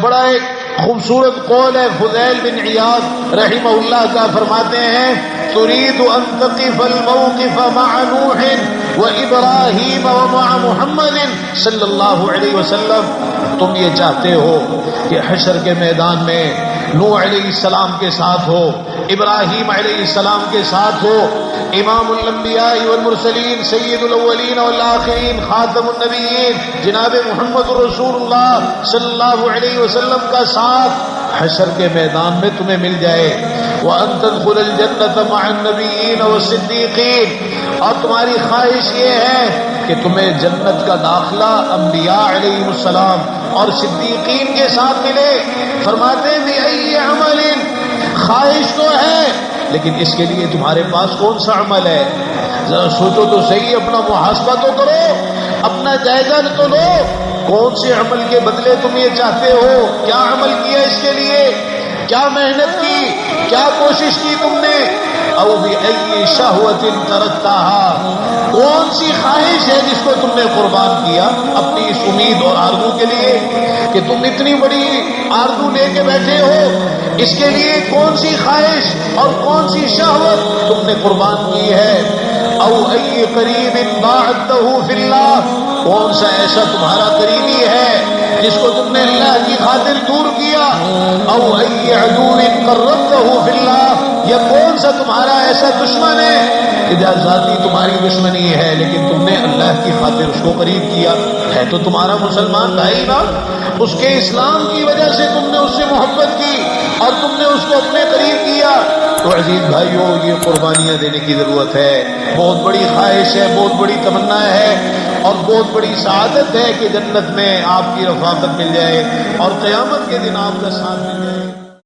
بڑا ایک خوبصورت قول ہے فضیل بن عیاض رحمہ اللہ کا، فرماتے ہیں تريد أن تقف الموقف مع نوح وإبراهيم ومع محمد صلی اللہ علیہ وسلم، تم یہ چاہتے ہو کہ حشر کے میدان میں نوح علیہ السلام کے ساتھ ہو، ابراہیم علیہ السلام کے ساتھ ہو، امام الانبیاء والمرسلین سید الاولین والآخرین خاتم النبیین جناب محمد رسول اللہ صلی اللہ علیہ وسلم کا ساتھ حشر کے میدان میں تمہیں مل جائے، وَأَن تَدْخُلَ الْجَنَّةَ مَعَ النَّبِيِّينَ وَالصِّدِّيقِينَ، اور تمہاری خواہش یہ ہے کہ تمہیں جنت کا داخلہ انبیاء علیہ السلام اور صدیقین کے ساتھ ملے۔ فرماتے ہیں بِأَيِّ عَمَلٍ، خواہش تو ہے لیکن اس کے لیے تمہارے پاس کون سا عمل ہے؟ ذرا سوچو تو صحیح، اپنا محاسبہ تو کرو، اپنا جائزہ تو لو، کون سے عمل کے بدلے تم یہ چاہتے ہو؟ کیا عمل کیا اس کے لیے؟ کیا محنت کی؟ کیا کوشش کی تم نے؟ او بِأَيِّ شَهْوَةٍ تَرَكْتَهَا، کون سی خواہش ہے جس کو تم نے قربان کیا اپنی اس امید اور آرزو کے لیے کہ تم اتنی بڑی آرزو لے کے بیٹھے ہو؟ اس کے لیے کون سی خواہش اور کون سی شہوت تم نے قربان کی ہے؟ او ای قریب باعدتہ فی اللہ، کون سا ایسا تمہارا قریبی ہے جس کو تم نے اللہ کی خاطر دور کیا؟ او ای عدو قربتہ فی اللہ، یا کون سا تمہارا ایسا دشمن ہے کہ ذاتی تمہاری دشمنی ہے لیکن تم نے اللہ کی خاطر اس کو قریب کیا؟ ہے تو تمہارا مسلمان بھائی نا، اس کے اسلام کی وجہ سے تم نے اس سے محبت کی اور تم نے اس کو اپنے قریب کیا۔ تو عزیز بھائیو، یہ قربانیاں دینے کی ضرورت ہے، بہت بڑی خواہش ہے، بہت بڑی تمنا ہے اور بہت بڑی سعادت ہے کہ جنت میں آپ کی رفاقت مل جائے اور قیامت کے دن آپ کا ساتھ مل جائے۔